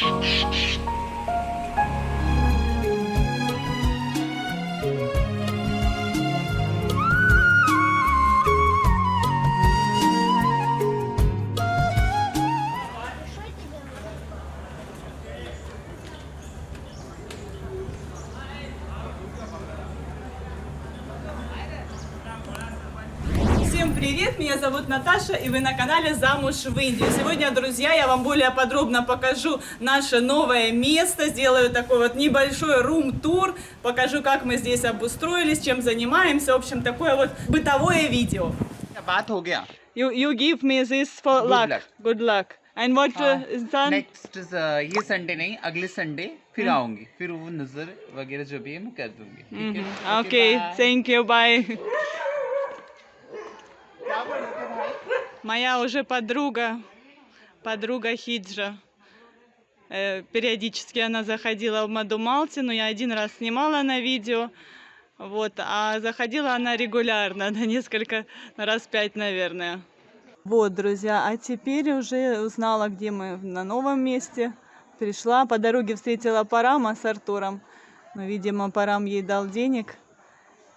Всем привет, меня зовут Наташа, и вы на канале «Замуж в Индию». Сегодня, друзья, я вам более подробно покажу наше новое место, сделаю такой вот небольшой рум-тур, покажу, как мы здесь обустроились, чем занимаемся, в общем, такое вот бытовое видео. बात हो गया. You give me this for Good luck. luck. Good luck. And what is done? Next ये संडे नहीं, अगले संडे फिर आऊंगी, फिर वो नजर वगैरह जो भी है मैं कर दूंगी. ठीक है? Okay, bye. thank you, bye. Моя уже подруга Хиджа. Периодически она заходила в Мадумалти, но я один раз снимала на видео. Вот, а заходила она регулярно, да, несколько, раз 5, наверное. Вот, друзья, а теперь уже узнала, где мы на новом месте. Пришла, по дороге встретила Парама с Артуром. Но, видимо, Парам ей дал денег.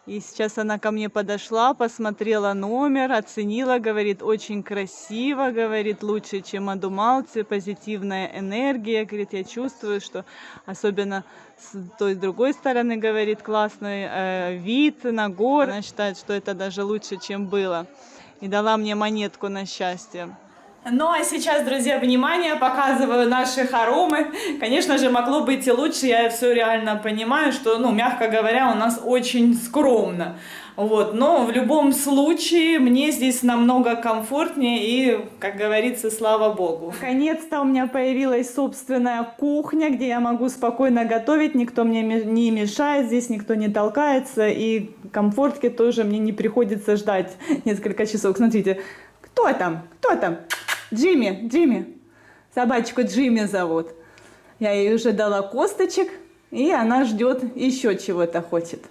И сейчас она ко мне подошла, посмотрела номер, оценила, говорит, очень красиво, говорит, лучше, чем Мадумалти, позитивная энергия, говорит, я чувствую, что особенно с той, с другой стороны, говорит, классный вид на горы, она считает, что это даже лучше, чем было, и дала мне монетку на счастье. Ну а сейчас, друзья, внимание, показываю наши хоромы. Конечно же, могло быть и лучше, я все реально понимаю, что, ну, мягко говоря, у нас очень скромно. Вот, но в любом случае мне здесь намного комфортнее и, как говорится, слава богу. Наконец-то у меня появилась собственная кухня, где я могу спокойно готовить, никто мне не мешает, здесь никто не толкается, и комфортки тоже мне не приходится ждать несколько часов. Смотрите, кто там? Кто там? Джимми. Собачку Джимми зовут. Я ей уже дала косточек, и она ждет еще чего-то хочет.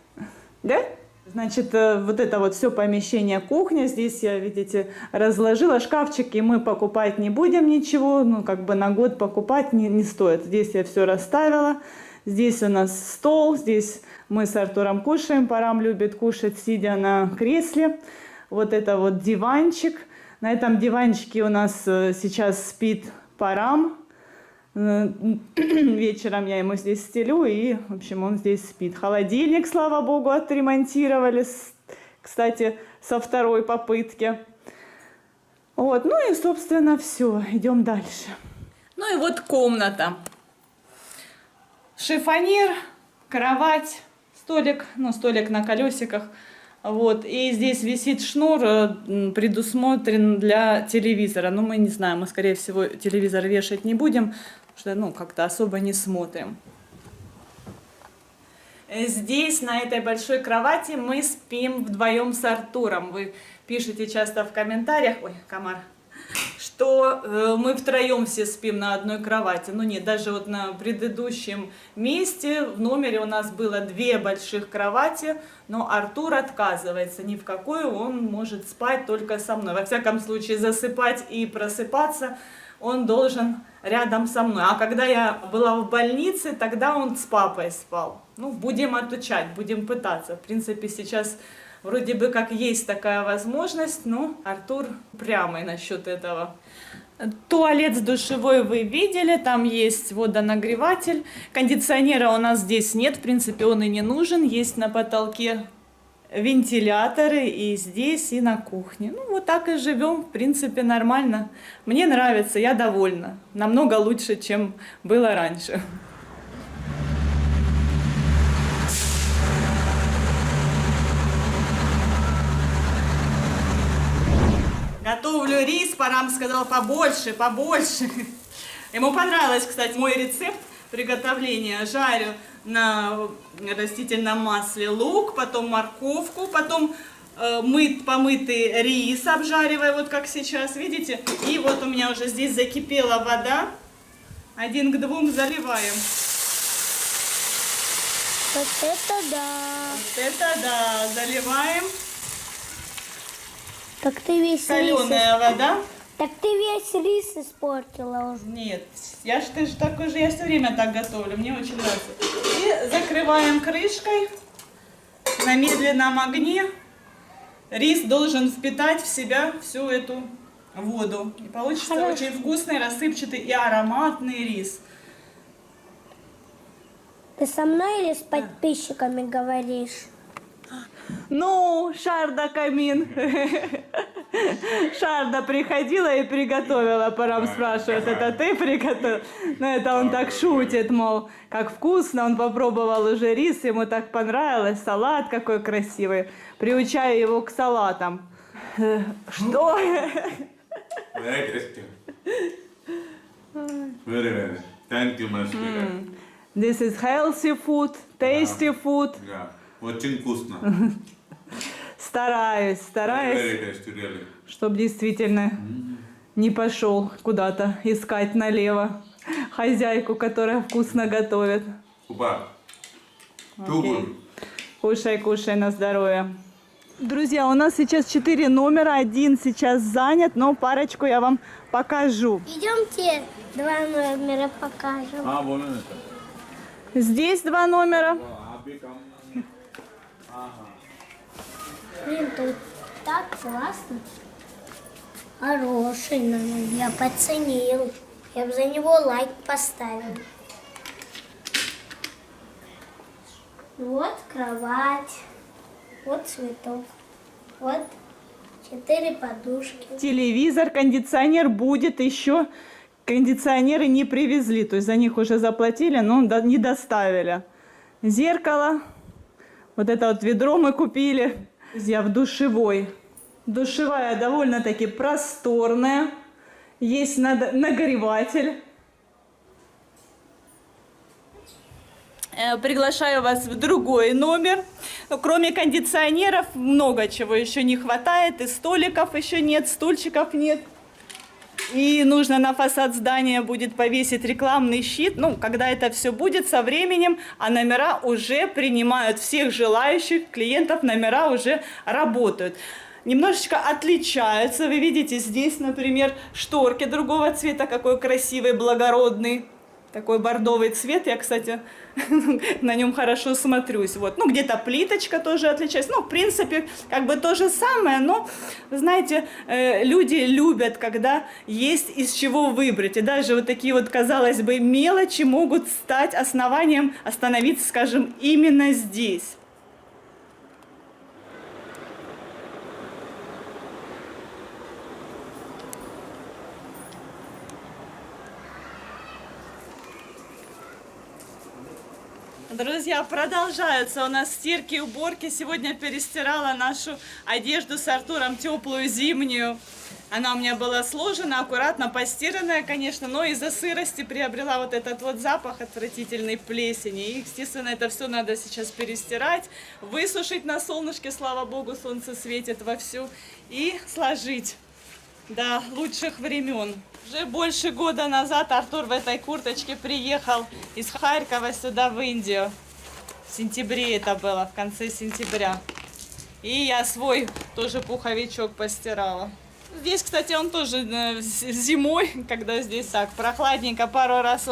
Да? Значит, вот это вот все помещение кухня. Здесь я, видите, разложила шкафчики. Мы покупать не будем ничего. Ну, как бы на год покупать не стоит. Здесь я все расставила. Здесь у нас стол. Здесь мы с Артуром кушаем. Парам любит кушать, сидя на кресле. Вот это вот диванчик. На этом диванчике у нас сейчас спит Парам. Вечером я ему здесь стелю, и, в общем, он здесь спит. Холодильник, слава богу, отремонтировали, кстати, со второй попытки. Вот, ну и, собственно, все. Идем дальше. Ну и вот комната. Шифоньер, кровать, столик, ну, столик на колесиках. Вот, и здесь висит шнур, предусмотрен для телевизора. Но мы не знаем, мы, скорее всего, телевизор вешать не будем, потому что, ну, как-то особо не смотрим. Здесь, на этой большой кровати, мы спим вдвоем с Артуром. Вы пишете часто в комментариях, ой, комар, что мы втроем все спим на одной кровати. Ну нет, даже вот на предыдущем месте в номере у нас было 2 больших кровати, но Артур отказывается ни в какую, он может спать только со мной. Во всяком случае, засыпать и просыпаться он должен рядом со мной. А когда я была в больнице, тогда он с папой спал. Ну, будем отучать, будем пытаться. В принципе, сейчас вроде бы как есть такая возможность, но Артур упрямый насчет этого. Туалет с душевой вы видели, там есть водонагреватель. Кондиционера у нас здесь нет, в принципе, он и не нужен. Есть на потолке вентиляторы и здесь, и на кухне. Ну, вот так и живем, в принципе, нормально. Мне нравится, я довольна. Намного лучше, чем было раньше. Готовлю рис, Парам сказал побольше. Ему понравилось, кстати, мой рецепт приготовления. Жарю на растительном масле лук, потом морковку, потом помытый рис обжариваю, вот как сейчас, видите? И вот у меня уже здесь закипела вода. 1 к 2 заливаем. Вот это да. Вот это да, заливаем. Так ты весь Соленая вода. Так ты весь рис испортила уже. Нет, я все время так готовлю, мне очень нравится. И закрываем крышкой на медленном огне. Рис должен впитать в себя всю эту воду. И получится Хорошо. очень вкусный, рассыпчатый и ароматный рис. Ты со мной или с подписчиками говоришь? Ну, Шарда Камин. Шарда приходила и приготовила. Парам спрашивает, это ты приготовил? Ну, это он так шутит, мол, как вкусно. Он попробовал уже рис, ему так понравилось. Салат какой красивый. Приучаю его к салатам. Что? Very tasty. Very, very. Thank you, much. This is healthy food, tasty food. Yeah. Очень вкусно. Стараюсь, Very tasty, really. чтобы действительно не пошел куда-то искать налево хозяйку, которая вкусно готовит. Super. Too good. Кушай, кушай на здоровье. Друзья, у нас сейчас 4 номера, один сейчас занят, но парочку я вам покажу. Идемте 2 номера покажем. हाँ बोलो ना सर. Здесь 2 номера. आप भी कम. Блин, тут так классно. Хороший номер, я поценил. Я бы за него лайк поставил. Вот кровать, вот цветок, вот 4 подушки. Телевизор, кондиционер будет еще. Кондиционеры не привезли, то есть за них уже заплатили, но не доставили. Зеркало. Вот это вот ведро мы купили. Друзья, в душевой. Душевая довольно-таки просторная. Есть нагреватель. Приглашаю вас в другой номер. Кроме кондиционеров много чего еще не хватает. И столиков еще нет, стульчиков нет. И нужно на фасад здания будет повесить рекламный щит. Ну, когда это все будет со временем, а номера уже принимают всех желающих клиентов, номера уже работают. Немножечко отличаются. Вы видите, здесь, например, шторки другого цвета, какой красивый, благородный. Такой бордовый цвет, я, кстати, на нем хорошо смотрюсь. Вот. Ну, где-то плиточка тоже отличается. Ну, в принципе, как бы то же самое, но, знаете, люди любят, когда есть из чего выбрать. И даже вот такие вот, казалось бы, мелочи могут стать основанием остановиться, скажем, именно здесь. Друзья, продолжаются у нас стирки и уборки. Сегодня перестирала нашу одежду с Артуром, теплую, зимнюю. Она у меня была сложена, аккуратно постиранная, конечно, но из-за сырости приобрела вот этот вот запах отвратительной плесени. И, естественно, это все надо сейчас перестирать, высушить на солнышке, слава богу, солнце светит вовсю, и сложить до лучших времен. Уже больше года назад Артур в этой курточке приехал из Харькова сюда, в Индию. В сентябре это было, в конце сентября. И я свой тоже пуховичок постирала. Здесь, кстати, он тоже зимой, когда здесь так прохладненько, пару раз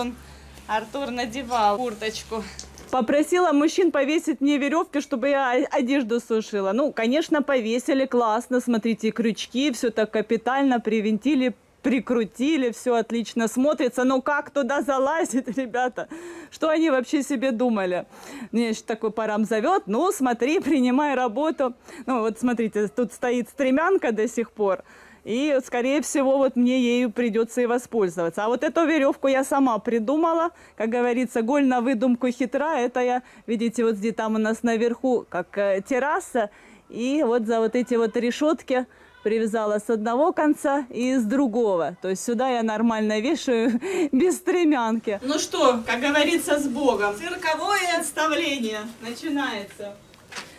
Артур надевал курточку. Попросила мужчин повесить мне веревки, чтобы я одежду сушила. Ну, конечно, повесили, классно, смотрите, крючки, все так капитально привинтили, прикрутили, все отлично смотрится. Но как туда залазить, ребята? Что они вообще себе думали? Мне такой Парам зовет, ну, смотри, принимай работу. Ну, вот смотрите, тут стоит стремянка до сих пор. И, скорее всего, вот мне ею придется и воспользоваться. А вот эту веревку я сама придумала. Как говорится, голь на выдумку хитра. Это я, видите, вот здесь там у нас наверху как терраса. И вот за вот эти вот решетки привязала с одного конца и с другого. То есть сюда я нормально вешаю без стремянки. Ну что, как говорится, с Богом. Цирковое отставление начинается.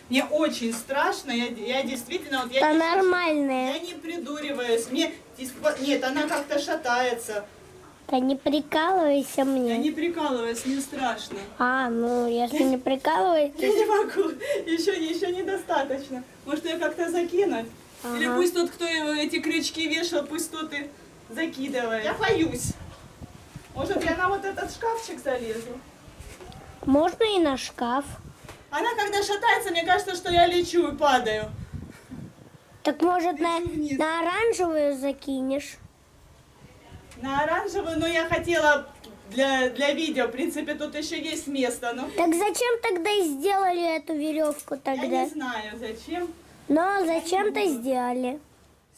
Мне очень страшно, я действительно... Вот, Это нормальное. Я не придуриваюсь. Нет, она как-то шатается. Да не прикалывайся Я мне. не прикалываюсь, мне страшно. А, ну если не прикалывайся. Я не могу, еще недостаточно. Может, ее как-то закинуть? Ага. Или пусть тот, кто эти крючки вешал, пусть тот и закидывает. Я боюсь. Может, я на вот этот шкафчик залезу? Можно и на шкаф. Она когда шатается, мне кажется, что я лечу и падаю. Так может вниз. на оранжевую закинешь? На оранжевую, но я хотела для видео. В принципе, тут еще есть место. Но Так зачем тогда сделали эту веревку я тогда? не знаю, зачем. Но зачем-то сделали.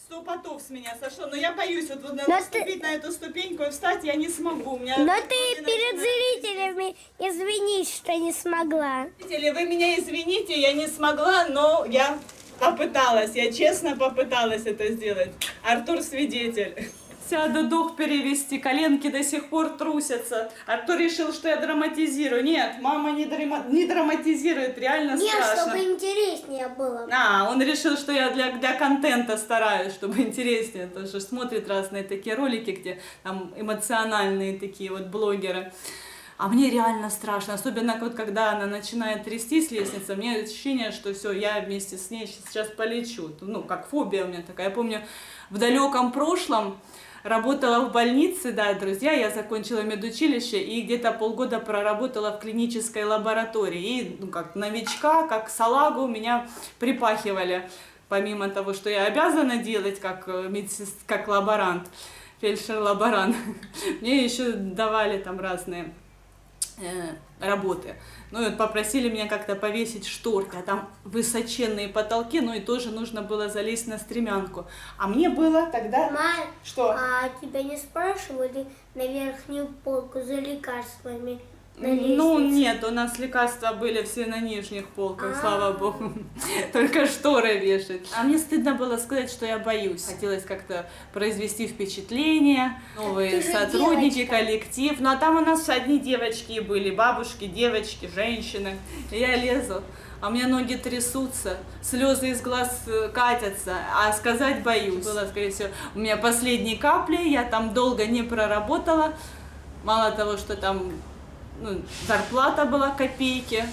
100 потов с меня сошло. Но я боюсь вот Но наступить на эту ступеньку и встать я не смогу. У меня Но руки ты перед начинают зрителями извинись, что не смогла. Зрители, вы меня извините, я не смогла, но я попыталась, я честно попыталась это сделать. Артур свидетель. Сяду дух перевести, коленки до сих пор трусятся. Артур решил, что я драматизирую. Нет, мама не драматизирует, реально Нет, страшно. чтобы интереснее было. Он решил, что я для контента стараюсь, чтобы интереснее. Потому что смотрит разные такие ролики, где там эмоциональные такие вот блогеры. А мне реально страшно, особенно вот когда она начинает трястись лестница, у меня ощущение, что все, я вместе с ней сейчас полечу. Ну, как фобия у меня такая. Я помню, в далеком прошлом работала в больнице, да, друзья, я закончила медучилище и где-то полгода проработала в клинической лаборатории. И, ну, как новичка, как салагу меня припахивали, помимо того, что я обязана делать как как лаборант, фельдшер-лаборант, мне еще давали там разные работы. Ну и вот попросили меня как-то повесить шторки, а там высоченные потолки, ну и тоже нужно было залезть на стремянку. А мне было тогда... Мать, Что? а тебя не спрашивали на верхнюю полку за лекарствами? На Ну лестнице? нет, у нас лекарства были все на нижних полках, слава богу. Только шторы вешать. А мне стыдно было сказать, что я боюсь. Хотелось как-то произвести впечатление, новые ты же сотрудники, девочка. коллектив. Ну а там у нас одни девочки были, бабушки, девочки, женщины. И я лезу, а у меня ноги трясутся, слезы из глаз катятся, а сказать боюсь. Было, скорее всего, у меня последние капли, я там долго не проработала. Мало того, что там зарплата была копейки,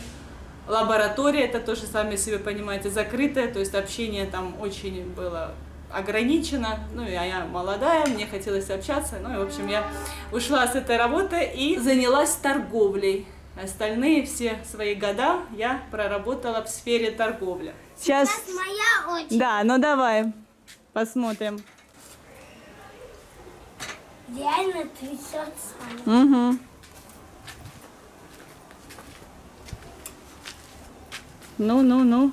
лаборатория, это тоже, сами себе понимаете, закрытая, то есть общение там очень было ограничено, ну, а я молодая, мне хотелось общаться, ну, и, в общем, я ушла с этой работы и занялась торговлей. Остальные все свои года я проработала в сфере торговли. Сейчас, Моя очередь. да, ну давай, посмотрим. Реально трясется. Угу. Ну.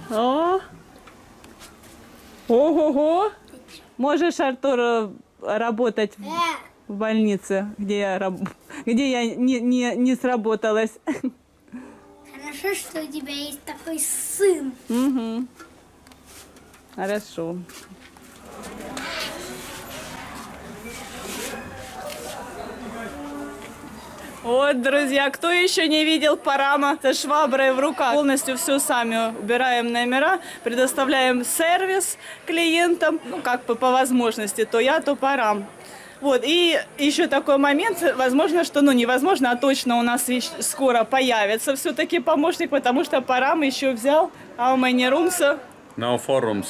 О! Ого-го! Можешь, Артур, работать в больнице, где я не сработалась. Хорошо, что у тебя есть такой сын. Угу. Хорошо. Вот, друзья, кто еще не видел Парама со шваброй в руках? Полностью все сами убираем номера, предоставляем сервис клиентам, ну, как бы по возможности, то я, то Парам. Вот, и еще такой момент, возможно, что, невозможно, а точно у нас скоро появится все-таки помощник, потому что Парам еще взял how many rooms? Now 4 rooms.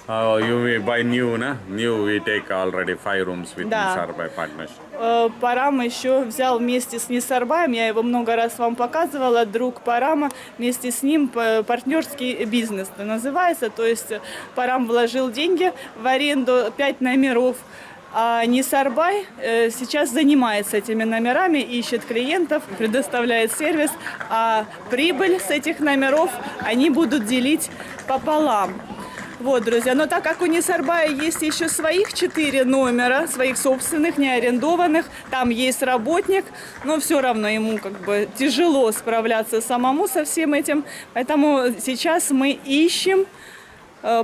You will buy new, na? New we take already 5 rooms with Да. Nisarbai partnership. Парам еще взял вместе с Нисарбаем, я его много раз вам показывала, друг Парама, вместе с ним партнерский бизнес называется, то есть Парам вложил деньги в аренду 5 номеров, а Нисарбай сейчас занимается этими номерами, ищет клиентов, предоставляет сервис, а прибыль с этих номеров они будут делить пополам. Вот, друзья, но так как у Нисарбая есть еще своих 4 номера, своих собственных, не арендованных, там есть работник, но все равно ему как бы тяжело справляться самому со всем этим, поэтому сейчас мы ищем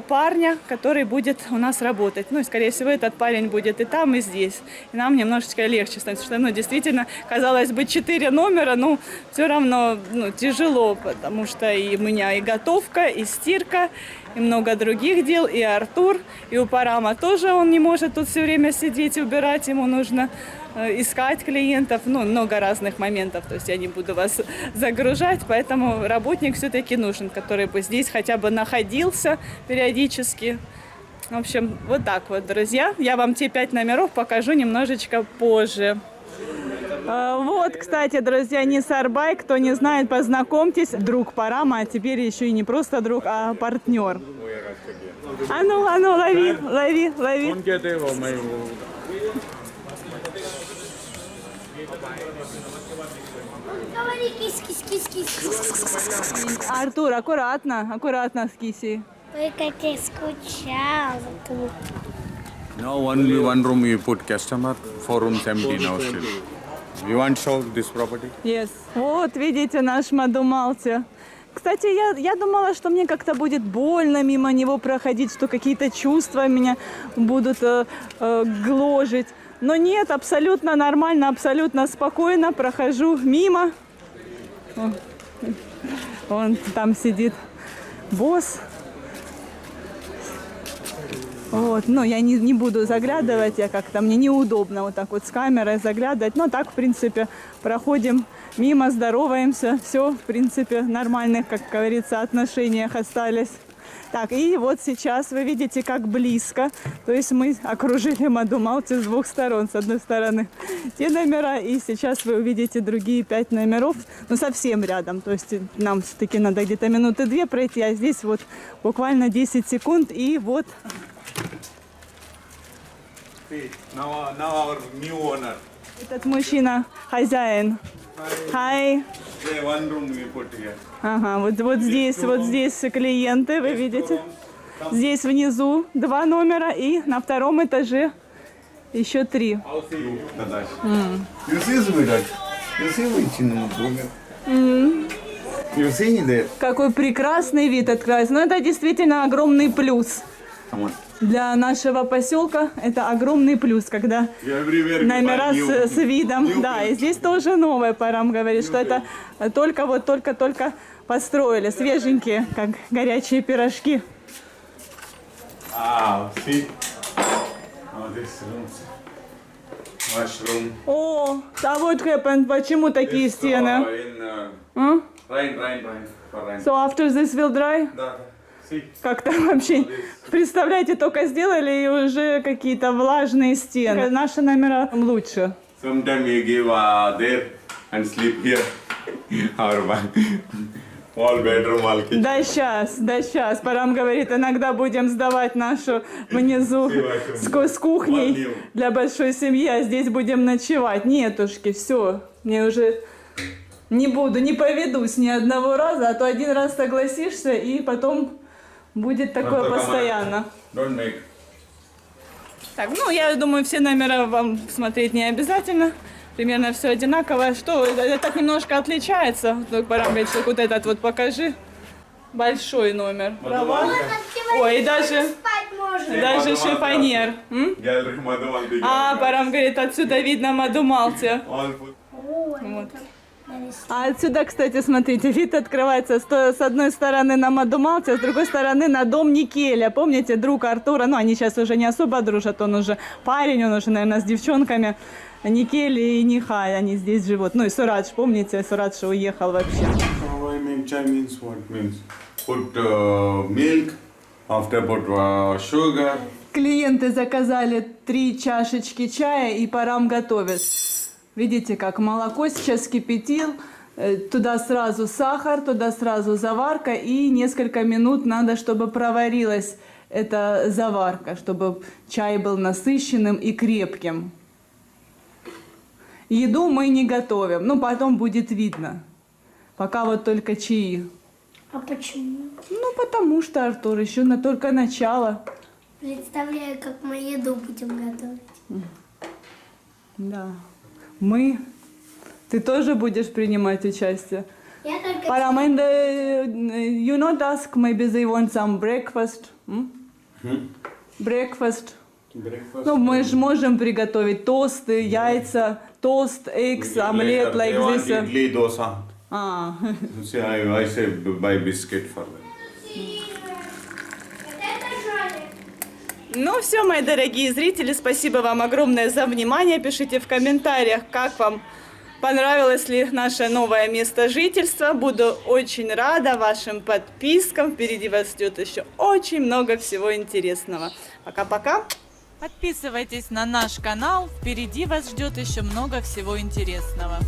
парня, который будет у нас работать. Ну, и, скорее всего, этот парень будет и там, и здесь. И нам немножечко легче станет, потому что, действительно, казалось бы, 4 номера, но все равно тяжело, потому что и у меня и готовка, и стирка, и много других дел, и Артур, и у Парама тоже он не может тут все время сидеть и убирать, ему нужно искать клиентов, много разных моментов, то есть я не буду вас загружать, поэтому работник все-таки нужен, который бы здесь хотя бы находился периодически, В общем, вот так вот, друзья. Я вам те 5 номеров покажу немножечко позже. Вот, кстати, друзья, Нисарбай, кто не знает, познакомьтесь. Друг Парама, а теперь еще и не просто друг, а партнер. А ну, лови, лови, лови. Говори, кис-кис-кис-кис. Артур, аккуратно, аккуратно с кисей. Ой, как я скучала тут. Now only one room you put customer, 4 rooms empty now still. You want to show this property? Yes. Вот, видите, наш Мадумалти. Кстати, я думала, что мне как-то будет больно мимо него проходить, что какие-то чувства меня будут гложить. Но нет, абсолютно нормально, абсолютно спокойно прохожу мимо. Он там сидит босс. Вот, но я не буду заглядывать, я как-то, мне неудобно вот так вот с камерой заглядывать. Но так, в принципе, проходим мимо, здороваемся. Все, в принципе, нормальных, как говорится, отношениях остались. Так, и вот сейчас вы видите, как близко. То есть мы окружили Мадумалти с 2 сторон. С одной стороны те номера, и сейчас вы увидите другие 5 номеров. Ну, совсем рядом. То есть нам все-таки надо где-то минуты 2 пройти, а здесь вот буквально 10 секунд, и вот... Now our new owner. Этот мужчина хозяин. Hi. One room we put here. Ага, вот здесь клиенты, вы видите. Здесь внизу 2 номера, и на 2-м этаже еще 3. You see, sweetheart? You see which room? You see there? Какой прекрасный вид открывается. Но это действительно огромный плюс. Come on. Для нашего поселка это огромный плюс, когда номера с видом. Да, и здесь тоже новое, Парам говорит, что это только построили, свеженькие, как горячие пирожки. See? Oh, this room. Washroom. О, а вот happened, почему такие стены? Rain. So after this will dry? Да. See? Как там вообще? Представляете, только сделали и уже какие-то влажные стены. Наши номера лучше. Sometimes we give there and sleep here. Our all bedroom, all kitchen. Да сейчас. Парам говорит, иногда будем сдавать нашу внизу с кухней для большой семьи, а здесь будем ночевать. Нетушки, все. Мне уже не поведусь ни одного раза, а то один раз согласишься, и потом будет такое постоянно. Don't make. Так, ну, я думаю, все номера вам смотреть не обязательно. Примерно все одинаковое. Что, это немножко отличается. Парам говорит, что вот этот вот покажи. Большой номер. Кровать. Ой, и даже шифоньер. Gallery Madhumalti. А, Парам говорит, отсюда видно Мадумалти. All put. Вот. А отсюда, кстати, смотрите, вид открывается с одной стороны на Мадумалти, а с другой стороны на дом Никеля. Помните, друг Артура, ну, они сейчас уже не особо дружат, он уже парень, он уже, наверное, с девчонками. Никель и Нихай, они здесь живут. Ну и Сурадж, помните, Сурадж уехал вообще. How I make chai means what means? Put milk, after put sugar. Клиенты заказали 3 чашечки чая, и Парам готовит. Видите, как молоко сейчас кипятил, туда сразу сахар, туда сразу заварка, и несколько минут надо, чтобы проварилась эта заварка, чтобы чай был насыщенным и крепким. Еду мы не готовим, но потом будет видно. Пока вот только чаи. А почему? Ну, потому что, Артур, еще только начало. Представляю, как мы еду будем готовить. Да. Мы. Ты тоже будешь принимать участие? Я только... Парам, and you not ask, maybe they want some breakfast? Breakfast. Ну, мы же можем приготовить тосты, яйца, тост, eggs, омлет, like this. Idli, dosa. А. See, I say buy biscuit for them. Ну все, мои дорогие зрители, спасибо вам огромное за внимание. Пишите в комментариях, как вам понравилось ли наше новое место жительства. Буду очень рада вашим подпискам. Впереди вас ждет еще очень много всего интересного. Пока-пока. Подписывайтесь на наш канал, впереди вас ждет еще много всего интересного.